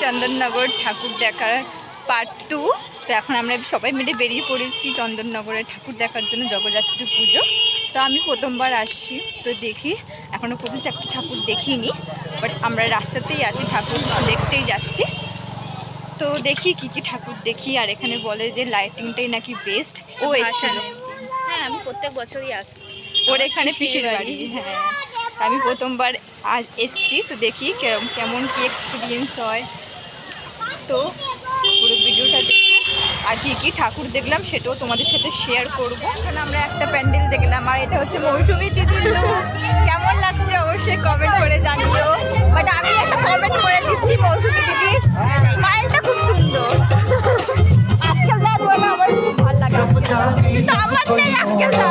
চন্দননগর ঠাকুর দেখার পার্ট 2। তো এখন আমরা সবাই মিলে বেরিয়ে পড়েছি চন্দননগরে ঠাকুর দেখার জন্য, জগদ্ধাত্রী পুজো। তো আমি প্রথমবার আসছি, তো দেখি এখনও পর্যন্ত একটা ঠাকুর দেখিনি, বাট আমরা রাস্তাতেই আছি, ঠাকুর দেখতেই যাচ্ছি। তো দেখি কি কি ঠাকুর দেখি। আর এখানে বলে যে লাইটিংটাই নাকি বেস্ট। ও এসেছিল। হ্যাঁ, আমি প্রত্যেক বছরই আসি ওর এখানে পিসির বাড়ি। হ্যাঁ, আমি প্রথমবার এসছি, তো দেখি কেমন কি এক্সপিরিয়েন্স হয়। তো পুরো ভিডিওটা দেখো, আর কি কি ঠাকুর দেখলাম সেটাও তোমাদের সাথে শেয়ার করব। এখন আমরা একটা প্যান্ডেল দেখলাম, আর এটা হচ্ছে মৌসুমী দিদির লুক। কেমন লাগছে অবশ্যই কমেন্ট করে জানিও। বাট আমি একটা কমেন্ট করে দিচ্ছি, মৌসুমী দিদি স্মাইলটা খুব সুন্দর। আজকালটা বলে আমার খুব ভালো লাগে, কিন্তু আমার নেই আজকালটা।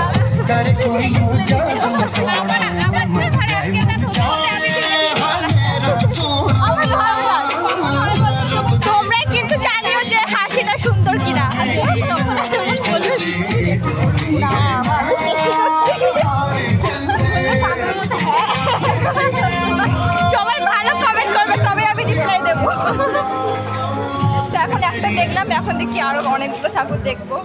তোমরা কিন্তু জানিও যে হাসিটা সুন্দর কিনা। সবাই ভালো কমেন্ট করবে, তবে আমি রিপ্লাই দেবো। তো এখন একটা দেখলাম, এখন দেখি আরো অনেকগুলো ঠাকুর দেখবো।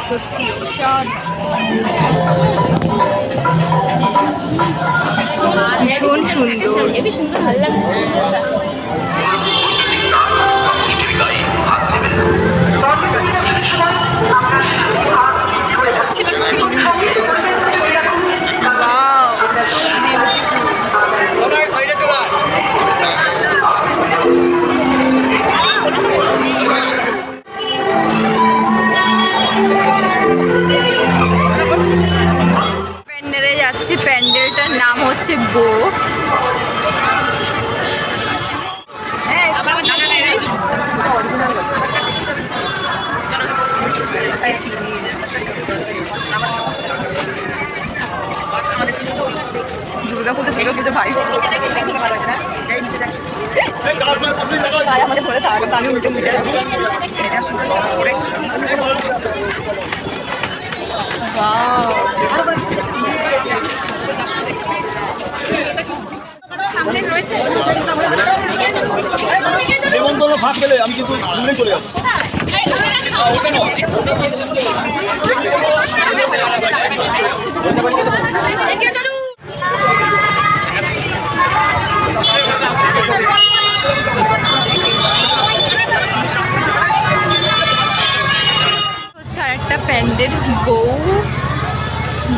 সত্যি ভীষণ সুন্দর, হেবি সুন্দর, ভালো লাগছে। প্যান্ডেলে যাচ্ছি, প্যান্ডেলটার নাম হচ্ছে বোট। দুর্গাপুজো ভাইবস। আমি উল্টে মুখে ভাগ পেলে আমি কিন্তু চলে যাবো। হচ্ছে আর একটা প্যান্ডেল,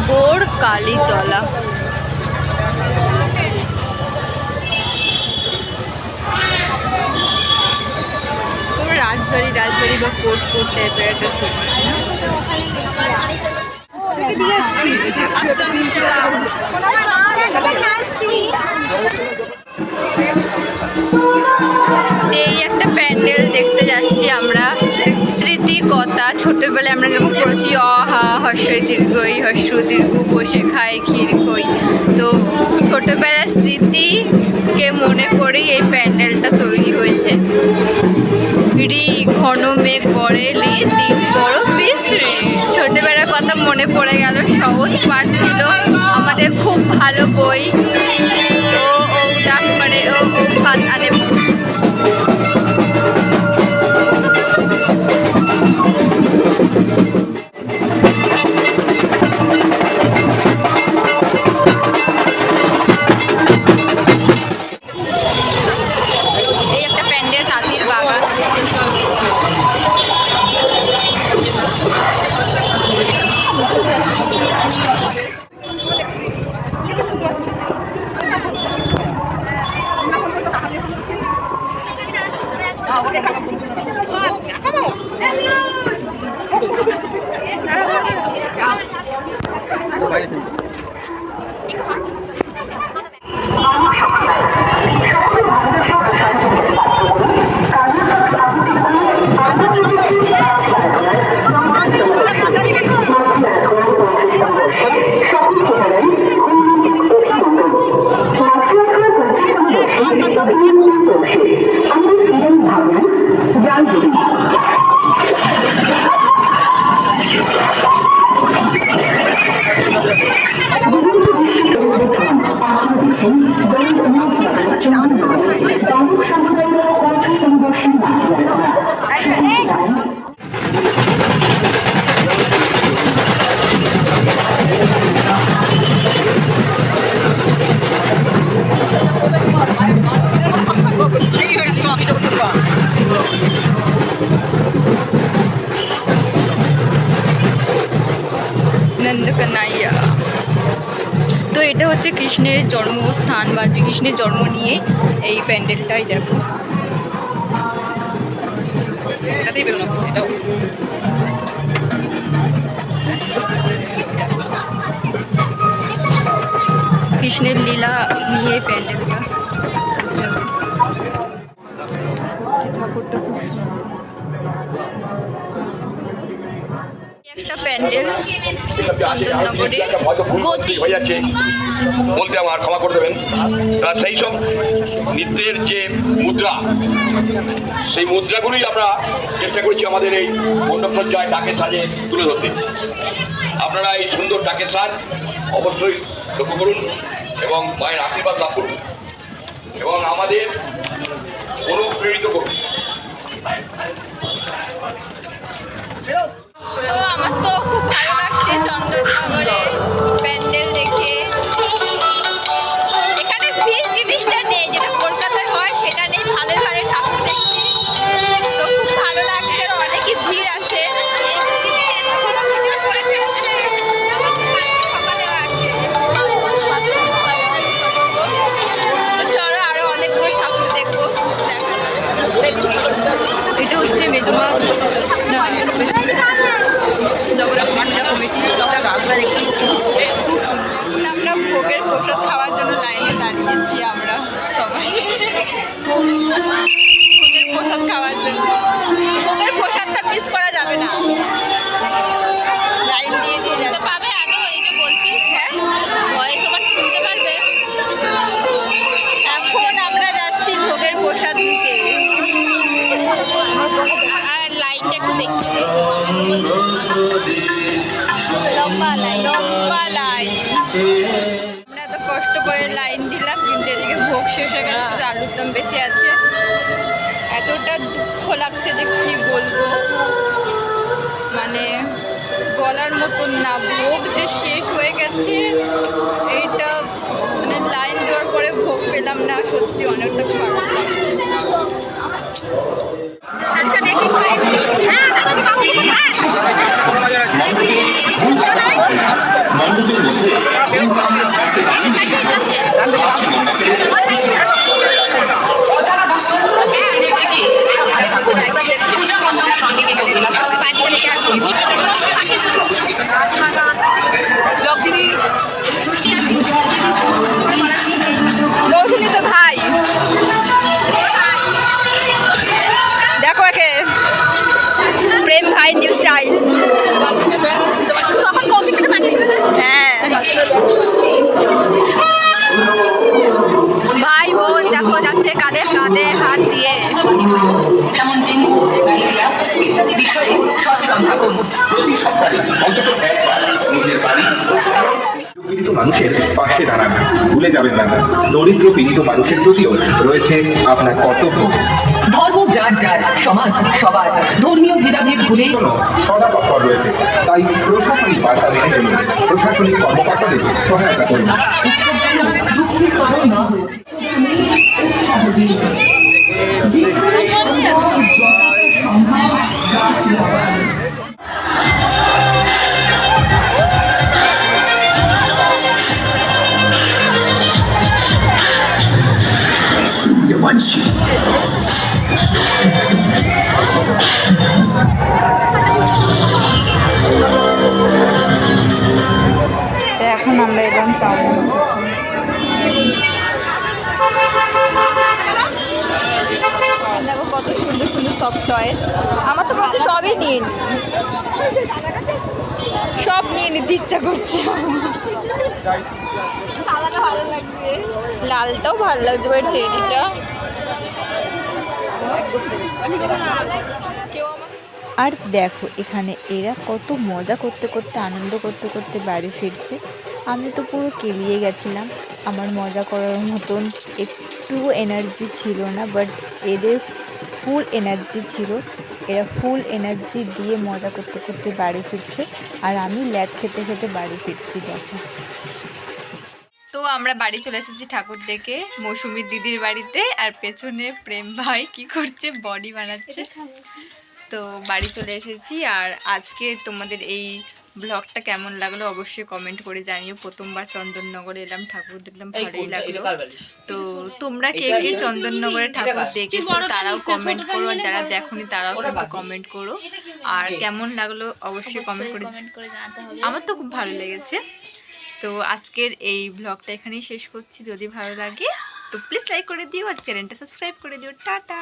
গৌড় কালীতলা। রাজবাড়ি বা কোর্ট টাইপের একটা এই একটা প্যান্ডেল দেখতে যাচ্ছি আমরা, স্মৃতিকথা। ছোটবেলায় আমরা যখন পড়েছি হর্ষই দীর্ঘই, হর্ষ দীর্ঘ বসে খায় ক্ষীর খই। তো ছোটবেলার স্মৃতিকে মনে করেই এই প্যান্ডেলটা তৈরি হয়েছে। ঘন মেঘ গড়েলি দিন বড় বিশ্রী। ছোটবেলার কথা মনে পড়ে গেল। সহজ পাঠ ছিল আমাদের, খুব ভালো বই। ও ডাক মানে ও ভাত আনে। এই একটা প্যান্ডেল, তাঁতির বাগান। নন্দ কানাইয়া। তো এটা হচ্ছে কৃষ্ণের জন্মস্থান বা কৃষ্ণের জন্ম নিয়ে এই প্যান্ডেলটাই দেখো। এটাতেই বেরোনো এটাও। কৃষ্ণের লীলা নিয়ে প্যান্ডেলটা। ঠাকুরটা খুব সুন্দর। একটা প্যান্ডেল চন্দননগরে গতি। হয়ে যাচ্ছে বলতে আমার ক্ষমা করে দেবেন। তা সেই সব নৃত্যের যে মুদ্রা, সেই মুদ্রাগুলোই আমরা চেষ্টা করেছি আমাদের এই মণ্ডপসজ্জায় ডাকের সাজে তুলে ধরতে। আপনারা এই সুন্দর ডাকের সাজ অবশ্যই লক্ষ্য করুন এবং মায়ের আশীর্বাদ লাভ করুন এবং আমাদের অনুপ্রেরিত করুন। তো আমার তো খুব ভালো লাগছে চন্দননগরে প্যান্ডেল দেখে। এখানে ভিড় জিনিসটা নেই, যেটা কলকাতায় হয় সেটা নেই। ভালো ভালো ঠাকুর দেখছি, তো খুব ভালো লাগছে। আর অনেকই ভিড় আছে। চলো আরো অনেকগুলো ঠাকুর দেখবো, দেখা যাবে। এটা হচ্ছে মেজমা জগন্নাথ পূজা কমিটি। আমরা ভোগের প্রসাদ খাওয়ার জন্য লাইনে দাঁড়িয়েছি আমরা সবাই, ভোগের প্রসাদ খাওয়ার জন্য। ভোগের প্রসাদটা মিস করা যাবে না, লাইন দিয়ে দিয়ে যেতে পাবে। আগে এই যে বলছিস, হ্যাঁ ভয়েস ওভার শুনতে পারবে। এখন আমরা যাচ্ছি ভোগের প্রসাদ নিতে। আর লাইনটা একটু দেখিয়ে দে। লম্বা লাইন। আমরা তো কষ্ট করে লাইন দিলাম, কিন্তু এদিকে ভোগ শেষ হয়ে গেল, শুধু আলুর দম বেঁচে আছে। এতটা দুঃখ লাগছে যে কি বলবো, মানে বলার মতন না। ভোগ যে শেষ হয়ে গেছে, এইটা মানে লাইন দেওয়ার পরে ভোগ পেলাম না, সত্যি অনেকটা খারাপ লাগছে। আচ্ছা দেখি তো ভাই দেখো একে প্রেম ভাই নিউ স্টাইল। তখন কৌশিক থেকে পাঠিয়েছিল। হ্যাঁ ভাই বোন দেখো যাচ্ছে কাঁধে কাঁধে হাত দিয়ে। যেমন ডেঙ্গু, ম্যালেরিয়া ইত্যাদি বিষয়ে সচেতন থাকুন। প্রতি সপ্তাহে অন্তত একবার নিজের বাড়ি পীড়িত মানুষের পাশে দাঁড়ান, ভুলে যাবেন না দরিদ্র পীড়িত মানুষের প্রতিও রয়েছে আপনার কর্তব্য। ধর্ম যার যার, সমাজ সবার, ধর্মীয় ভেদাভেদ ভুলে সদা তৎপর রয়েছে, তাই প্রশাসনিক বার্তা মেনে চলুন, প্রশাসনিক কর্মকর্তাদের সহায়তা করুন। দুঃখের কারণ না হয়েছে Сумьяванщик. এখন আমরা এলাম চাউমিন। দেখো কত সুন্দর সুন্দর সফট টয়েস। আমার তো ভাবছি সবই নিয়ে নি, সব নিয়ে নিতে ইচ্ছা করছে। সাদাটা ভালো লাগছে, লালটাও ভালো লাগছে, ওই টেডিটা। আর দেখো এখানে এরা কত মজা করতে করতে আনন্দ করতে করতে বাড়ি ফিরছে। আমি তো পুরো কেলিয়ে গেছিলাম, আমার মজা করার মতন একটু এনার্জি ছিল না, বাট এদের ফুল এনার্জি ছিল। এরা ফুল এনার্জি দিয়ে মজা করতে করতে বাড়ি ফিরছে, আর আমি ল্যাদ খেতে খেতে বাড়ি ফিরছি। দেখো তো আমরা বাড়ি চলে এসেছি ঠাকুর দেখে, মৌসুমী দিদির বাড়িতে। আর পেছনে প্রেম ভাই কি করছে, বডি বানাচ্ছে। তো বাড়ি চলে এসেছি, আর আজকে তোমাদের এই ব্লগটা কেমন লাগলো অবশ্যই কমেন্ট করে জানিও। প্রথমবার চন্দননগরে এলাম, ঠাকুর দেখলাম, ভালোই লাগলো। তো তোমরা কে কে চন্দননগরে ঠাকুর দেখেছো তারাও কমেন্ট করো, আর যারা দেখোনি তারাও কিন্তু কমেন্ট করো। আর কেমন লাগলো অবশ্যই কমেন্ট করে জানাতে হবে। আমার তো খুব ভালো লেগেছে। তো আজকের এই ব্লগটা এখানেই শেষ করছি। যদি ভালো লাগে তো প্লিজ লাইক করে দিও আর চ্যানেলটা সাবস্ক্রাইব করে দিও। টাটা।